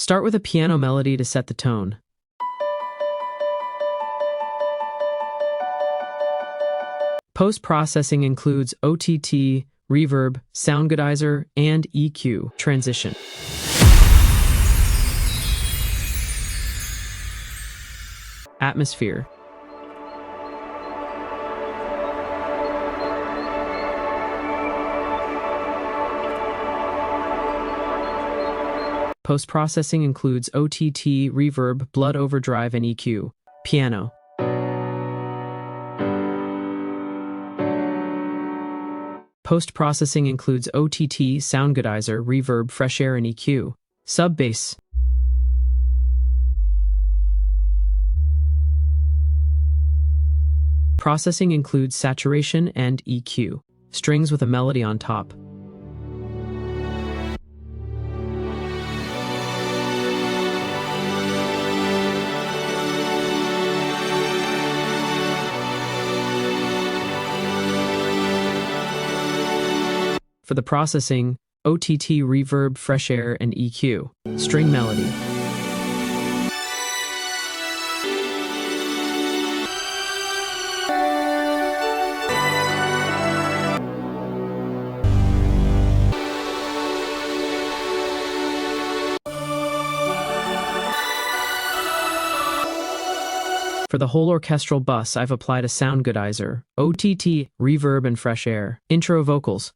Start with a piano melody to set the tone. Post-processing includes OTT, reverb, soundgoodizer, and EQ. Transition. Atmosphere. Post-processing includes OTT, reverb, blood overdrive, and EQ. Piano. Post-processing includes OTT, soundgoodizer, reverb, fresh air, and EQ. Sub-bass. Processing includes saturation and EQ. Strings with a melody on top. For the processing, OTT, reverb, fresh air, and EQ. String melody. For the whole orchestral bus, I've applied a soundgoodizer, OTT, reverb, and fresh air. Intro vocals.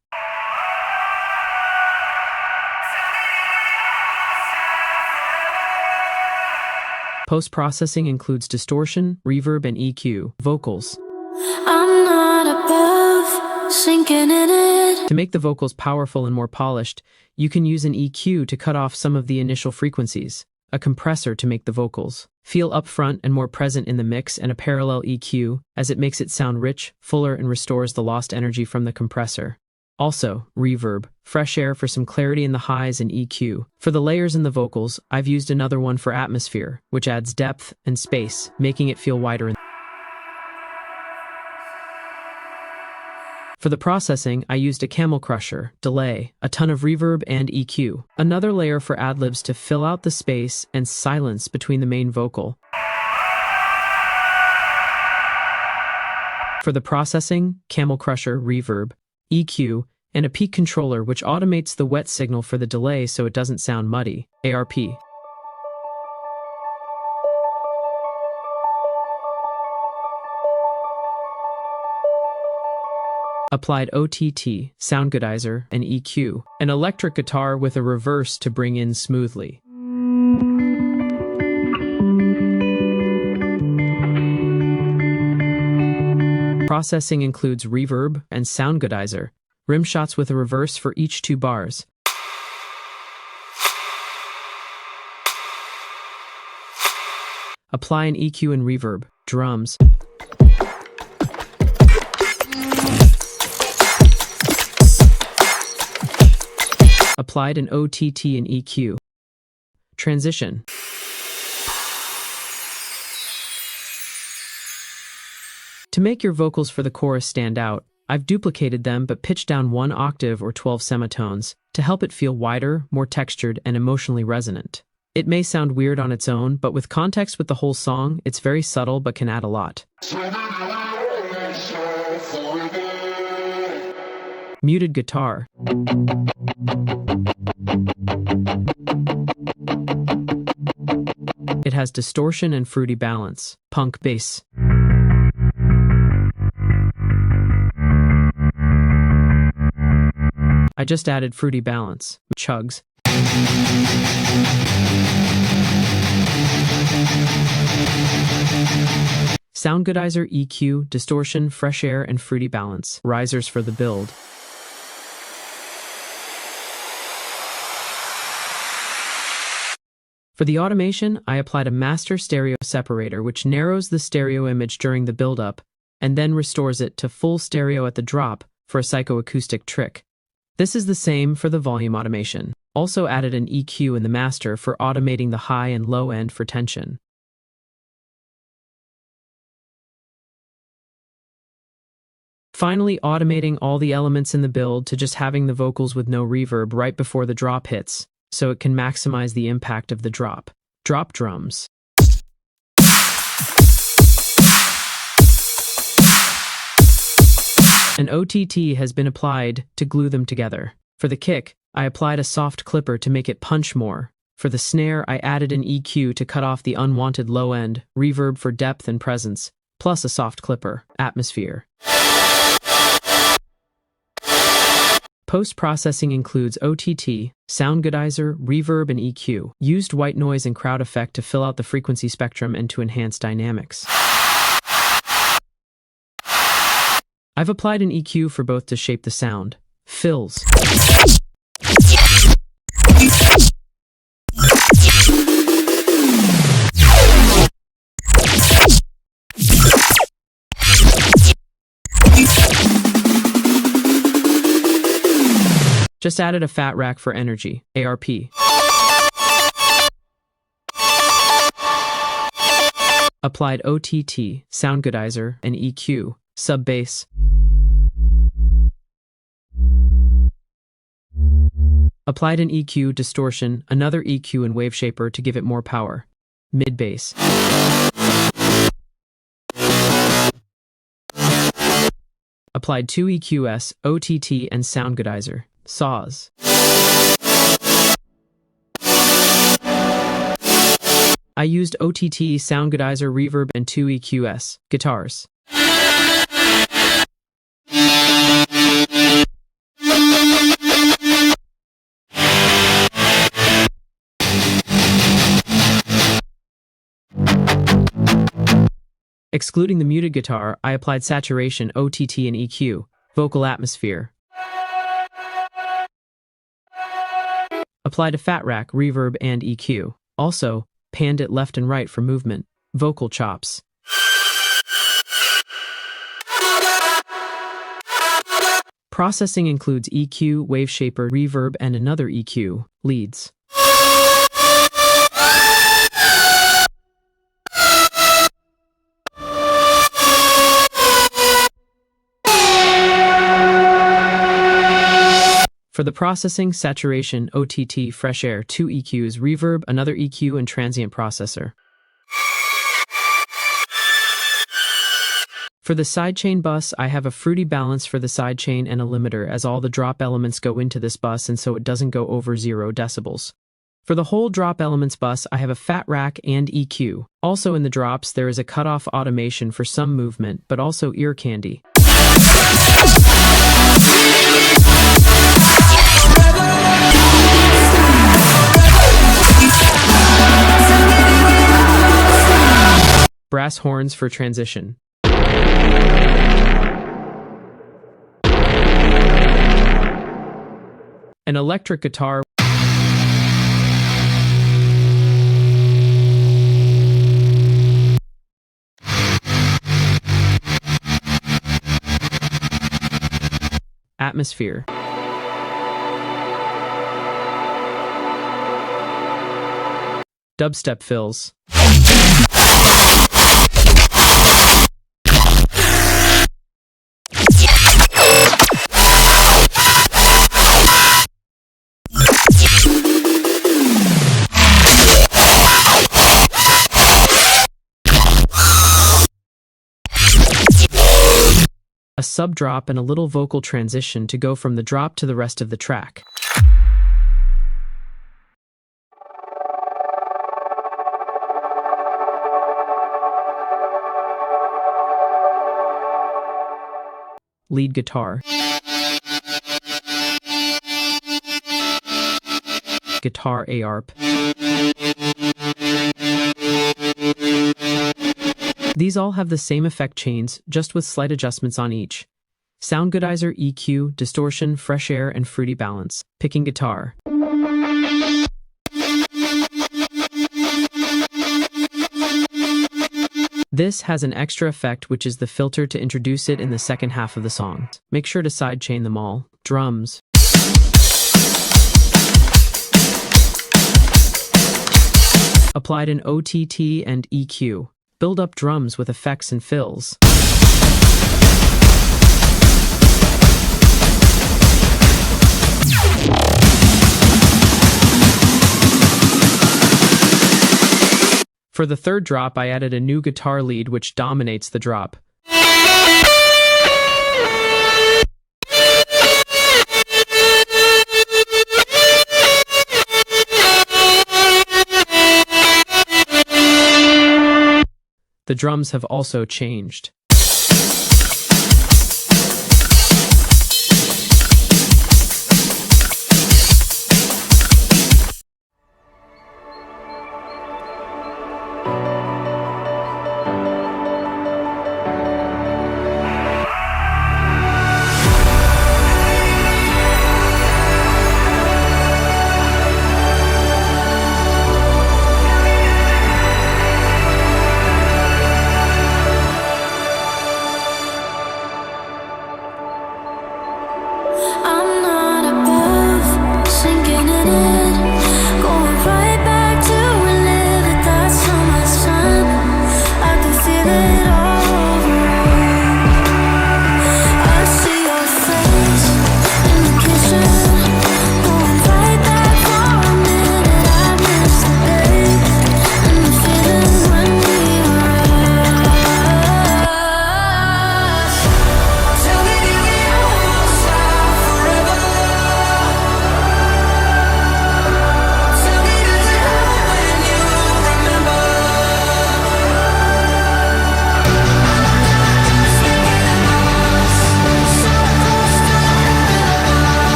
Post-processing includes distortion, reverb, and EQ. Vocals. I'm not above sinking in it. To make the vocals powerful and more polished, you can use an EQ to cut off some of the initial frequencies, a compressor to make the vocals feel upfront and more present in the mix, and a parallel EQ, as it makes it sound rich, fuller, and restores the lost energy from the compressor. Also, reverb, fresh air for some clarity in the highs, and EQ. For the layers in the vocals, I've used another one for atmosphere, which adds depth and space, making it feel wider. For the processing, I used a camel crusher, delay, a ton of reverb, and EQ. Another layer for ad-libs to fill out the space and silence between the main vocal. For the processing, camel crusher, reverb, EQ, and a peak controller which automates the wet signal for the delay so it doesn't sound muddy. ARP. Applied OTT, soundgoodizer, and EQ. An electric guitar with a reverse to bring in smoothly. Processing includes reverb and soundgoodizer, rim shots with a reverse for each 2 bars. Apply an EQ and reverb, drums. Applied an OTT and EQ. Transition. To make your vocals for the chorus stand out, I've duplicated them but pitched down 1 octave or 12 semitones to help it feel wider, more textured, and emotionally resonant. It may sound weird on its own, but with context with the whole song, it's very subtle but can add a lot. Muted guitar. It has distortion and fruity balance. Punk bass. I just added fruity balance. Chugs. Soundgoodizer, EQ, distortion, fresh air, and fruity balance. Risers for the build. For the automation, I applied a master stereo separator which narrows the stereo image during the build-up and then restores it to full stereo at the drop for a psychoacoustic trick. This is the same for the volume automation. Also added an EQ in the master for automating the high and low end for tension. Finally, automating all the elements in the build to just having the vocals with no reverb right before the drop hits. so it can maximize the impact of the drop. Drop drums. An OTT has been applied to glue them together. For the kick, I applied a soft clipper to make it punch more. For the snare, I added an EQ to cut off the unwanted low end, reverb for depth and presence, plus a soft clipper, atmosphere. Post-processing includes OTT, sound goodizer, reverb, and EQ. Used white noise and crowd effect to fill out the frequency spectrum and to enhance dynamics. I've applied an EQ for both to shape the sound. Fills. Just added a fat rack for energy, ARP. Applied OTT, sound goodizer, and EQ, sub bass. Applied an EQ, distortion, another EQ and wave shaper to give it more power. Mid bass. Applied 2 EQs, OTT, and sound goodizer. Saws. I used OTT, sound goodizer, reverb, and 2 EQs. Guitars. Excluding the muted guitar, I applied saturation, OTT, and EQ. Vocal atmosphere. Applied a fat rack, reverb, and EQ. Also, panned it left and right for movement. Vocal chops. Processing includes EQ, wave shaper, reverb, and another EQ. Leads. For the processing, saturation, OTT, fresh air, 2 EQs, reverb, another EQ, and transient processor. For the sidechain bus, I have a fruity balance for the sidechain and a limiter, as all the drop elements go into this bus and so it doesn't go over 0 decibels. For the whole drop elements bus, I have a fat rack and EQ. Also in the drops, there is a cutoff automation for some movement, but also ear candy. Brass horns for transition. An electric guitar. Atmosphere. Dubstep fills. A sub-drop and a little vocal transition to go from the drop to the rest of the track. Lead guitar. Guitar ARP. These all have the same effect chains, just with slight adjustments on each. Sound goodizer, EQ, distortion, fresh air, and fruity balance. Picking guitar. This has an extra effect, which is the filter to introduce it in the second half of the song. Make sure to sidechain them all. Drums. Applied an OTT and EQ. Build up drums with effects and fills. For the third drop, I added a new guitar lead which dominates the drop. The drums have also changed.